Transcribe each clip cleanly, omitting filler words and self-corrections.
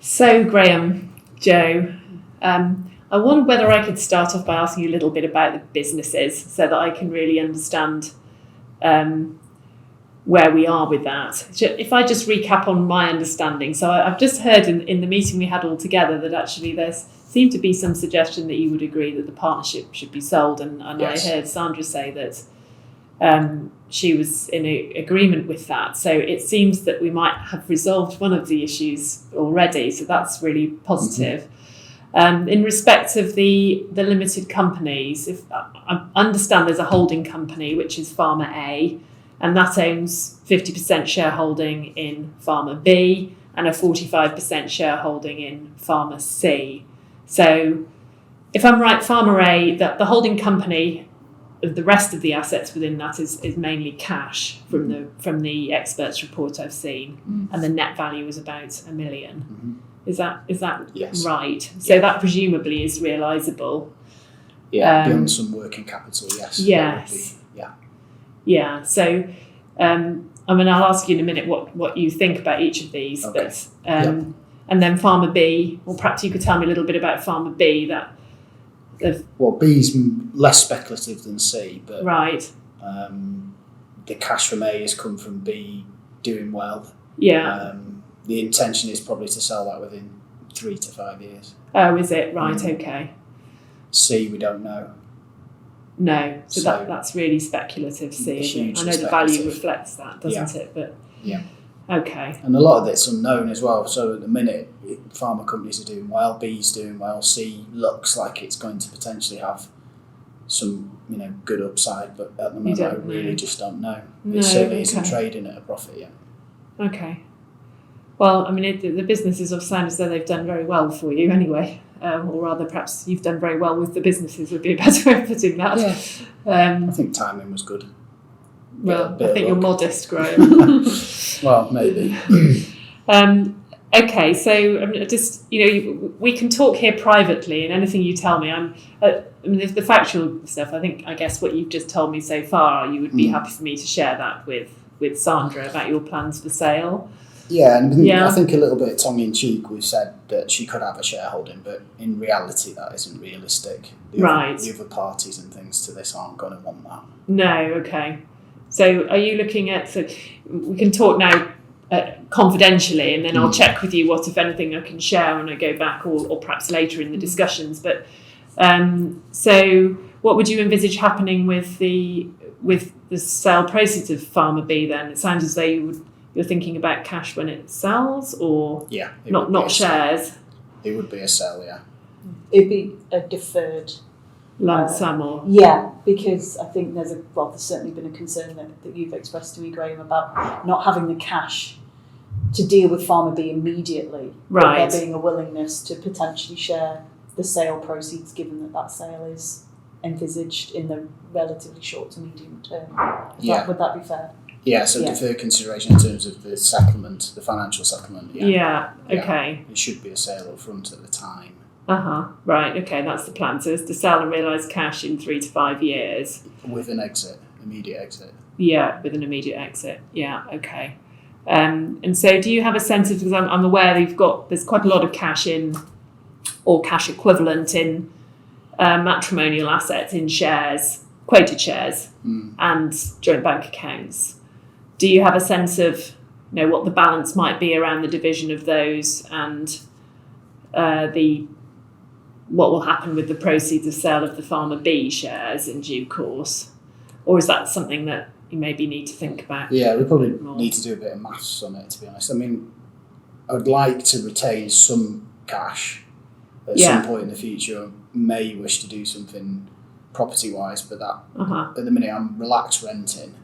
So, Graham, Joe, I wondered whether I could start off by asking you a little bit about the businesses so that I can really understand where we are with that. If I just recap on my understanding. So I've just heard in the meeting we had all together that actually there seemed to be some suggestion that you would agree that the partnership should be sold. And yes. I heard Sandra say that she was in agreement with that. So it seems that we might have resolved one of the issues already. So that's really positive. Mm-hmm. In respect of the limited companies, if I understand there's a holding company, which is Farmer A, and that owns 50% shareholding in Farmer B and a 45% shareholding in Farmer C. So if I'm right, Farmer A, the holding company, the rest of the assets within that is mainly cash from the experts report I've seen, and the net value is about $1 million. Mm-hmm. Is that yes. Right? So yeah. That presumably is realisable. Yeah, beyond some working capital, yes. Yes. Yeah, so I'll ask you in a minute what you think about each of these. Okay. But and then Farmer B, or perhaps you could tell me a little bit about Farmer B. Well, B's less speculative than C, but right. The cash from A has come from B doing well. Yeah. The intention is probably to sell that within 3 to 5 years. Oh, is it? Right, okay. C, we don't know. No, so that's really speculative. C, I know the value reflects that, doesn't it? But yeah, okay. And a lot of it's unknown as well. So at the minute, pharma companies are doing well, B's doing well, C looks like it's going to potentially have some, good upside, but at the moment I really just don't know. It certainly isn't trading at a profit yet. Okay. Well, the businesses have sounded as though they've done very well for you anyway. Or rather, perhaps you've done very well with the businesses would be a better way of putting that. Yeah. I think timing was good. Well, I think you're modest, Graham. Well, maybe. Okay, so just we can talk here privately, and anything you tell me, the factual stuff. I guess what you've just told me so far, you would be happy for me to share that with Sandra about your plans for sale. Yeah, and I think a little bit tongue-in-cheek, we've said that she could have a shareholding, but in reality that isn't realistic. The other parties and things to this aren't going to want that. No, okay. So are you looking at... So we can talk now confidentially, and then I'll check with you what, if anything, I can share when I go back, or perhaps later in the discussions. But so what would you envisage happening with the sale proceeds of Farmer B then? It sounds as though you're thinking about cash when it sells, or not shares? It would be a sell, yeah. It'd be a deferred lump sum, or because I think there's certainly been a concern that you've expressed to me, Graham, about not having the cash to deal with Farmer B immediately. Right. But there being a willingness to potentially share the sale proceeds, given that sale is envisaged in the relatively short to medium term. Would that be fair? Yeah, so deferred consideration in terms of the settlement, the financial settlement. Yeah, okay. It should be a sale up front at the time. Right, okay, that's the plan. So it's to sell and realise cash in 3 to 5 years. With an immediate exit. Yeah, with an immediate exit. Yeah, okay. And so do you have a sense of, because I'm aware there's quite a lot of cash in, or cash equivalent in matrimonial assets, in shares, quoted shares, and joint bank accounts. Do you have a sense of what the balance might be around the division of those, and what will happen with the proceeds of sale of the Farmer B shares in due course? Or is that something that you maybe need to think about? Yeah, we probably need to do a bit of maths on it, to be honest. I would like to retain some cash at some point in the future. I may wish to do something property-wise, but that at the minute I'm relaxed renting.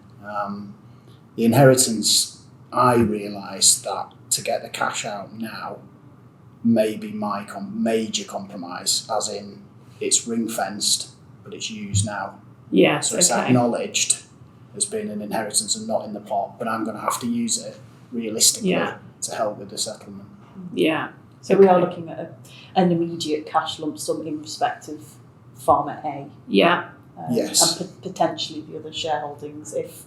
The inheritance, I realised that to get the cash out now may be my major compromise, as in it's ring-fenced, but it's used now. Yes, so it's acknowledged as being an inheritance and not in the pot, but I'm going to have to use it realistically to help with the settlement. Yeah. So we are looking at an immediate cash lump sum in respect of Farmer A. Yeah. Yes. And potentially the other shareholdings if,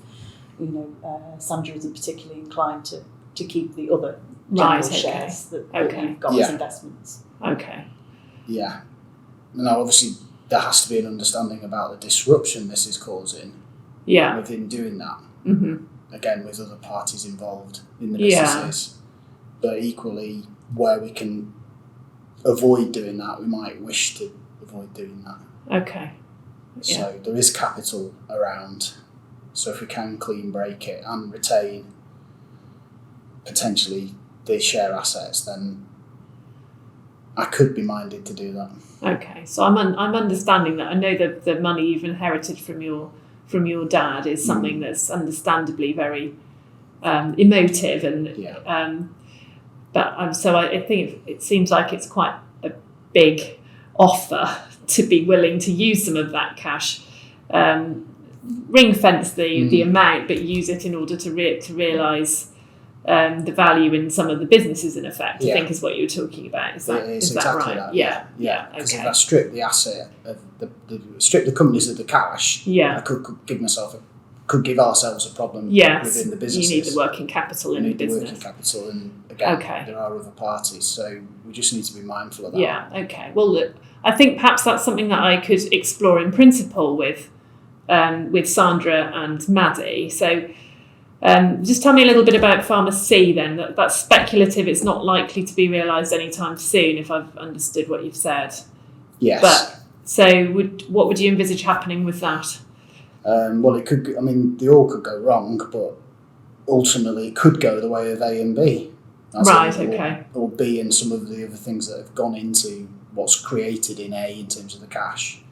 Sandra isn't particularly inclined to keep the other general Right, okay. shares that Okay. you've got as investments. Okay. Yeah. Now, obviously, there has to be an understanding about the disruption this is causing Yeah. within doing that. Mm-hmm. Again, with other parties involved in the Yeah. businesses. But equally, where we can avoid doing that, we might wish to avoid doing that. Okay. Yeah. So there is capital around. So if we can clean break it and retain potentially the share assets, then I could be minded to do that. Okay. So I'm understanding that. I know that the money you've inherited from your dad is something that's understandably very emotive and but so I think it seems like it's quite a big offer to be willing to use some of that cash, ring fence the amount, but use it in order to realise the value in some of the businesses. In effect, I think is what you were talking about. Is that exactly right? that. Yeah. Because Okay. if I strip the asset of strip the companies of the cash, I could give ourselves a problem within the businesses. You need the working capital in the business. Working capital, and again, there are other parties, so we just need to be mindful of that. Yeah. Okay. Well, look, I think perhaps that's something that I could explore in principle with Sandra and Maddie. So, just tell me a little bit about Farmer C then. That's speculative. It's not likely to be realised anytime soon, if I've understood what you've said. Yes. But so, what would you envisage happening with that? Well, it could. I mean, they all could go wrong, but ultimately, it could go the way of A and B. Or B in some of the other things that have gone into what's created in A in terms of the cash.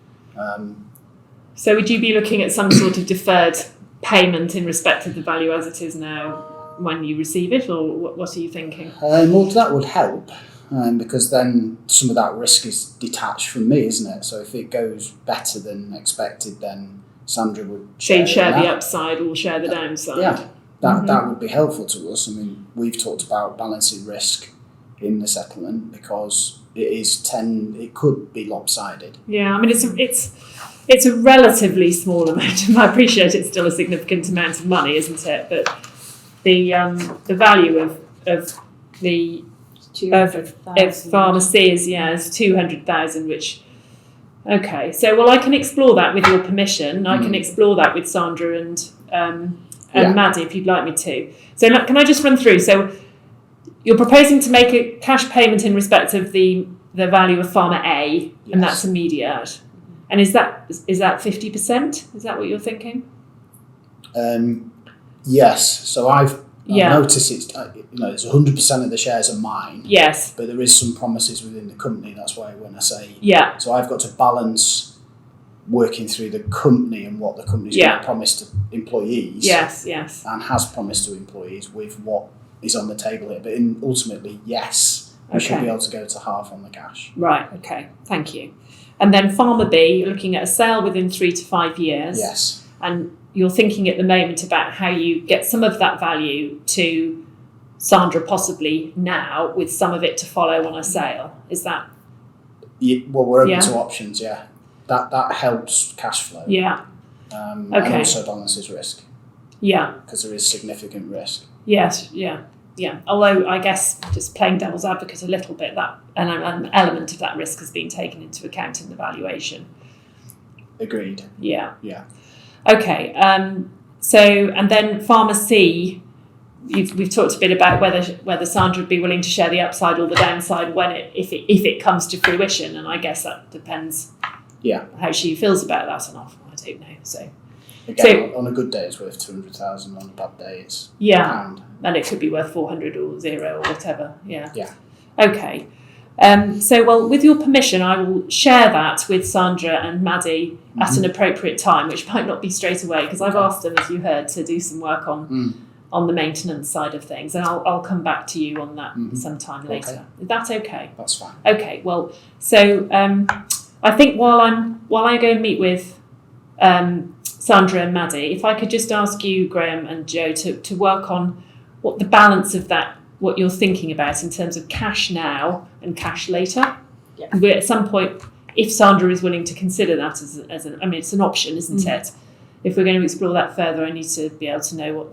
So, would you be looking at some sort of deferred payment in respect of the value as it is now when you receive it, or what are you thinking? Well, that would help. Because then some of that risk is detached from me, isn't it? So if it goes better than expected, then Sandra would share the upside or share the downside. Yeah, that would be helpful to us. I mean, we've talked about balancing risk in the settlement because it could be lopsided. Yeah, I mean it's a relatively small amount. I appreciate it's still a significant amount of money, isn't it? But the value of the pharmacy is 200,000, which. Okay, so I can explore that with your permission. I can explore that with Sandra and Maddie if you'd like me to. So can I just run through? So you're proposing to make a cash payment in respect of the value of Farmer A, and that's immediate. And is that 50%? Is that what you're thinking? Yes. So I've noticed it's it's 100% of the shares are mine. Yes. But there is some promises within the company. That's why when I say so I've got to balance working through the company and what the company's going to promise to employees. Yes. And has promised to employees with what is on the table here. But ultimately, yes, we should be able to go to half on the cash. Right. Okay. Thank you. And then Farmer B, you're looking at a sale within 3 to 5 years. Yes. And you're thinking at the moment about how you get some of that value to Sandra possibly now, with some of it to follow on a sale. Is that? Yeah, well, we're open to options. Yeah, that helps cash flow. Yeah. And also balances risk. Yeah. Because there is significant risk. Yes. Yeah. Yeah. Although I guess just playing devil's advocate a little bit, that an element of that risk has been taken into account in the valuation. Agreed. Yeah. Yeah. Okay. So and then Farmer C, we've talked a bit about whether Sandra would be willing to share the upside or the downside if it comes to fruition, and I guess that depends. Yeah. How she feels about that, and I don't know. So. Again, on a good day it's worth 200,000. On a bad day it's £1. And it could be worth 400 or 0 or whatever. Yeah. Yeah. Okay. So, with your permission, I will share that with Sandra and Maddie at an appropriate time, which might not be straight away, because I've asked them, as you heard, to do some work on the maintenance side of things, and I'll come back to you on that sometime later. Is that okay? That's fine. Okay. Well, so I think while I go and meet with Sandra and Maddie, if I could just ask you, Graham and Joe, to work on what the balance of that, what you're thinking about in terms of cash now and cash later. Yeah. We're at some point, if Sandra is willing to consider that as it's an option, isn't it? if we're going to explore that further, I need to be able to know what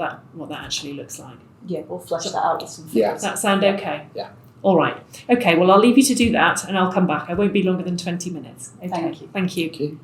that actually looks like. Yeah, we'll flesh that out with some figures. Yeah. Does that sound okay? Yeah. All right. Okay, well, I'll leave you to do that and I'll come back. I won't be longer than 20 minutes. Okay. Thank you. Thank you. Thank you.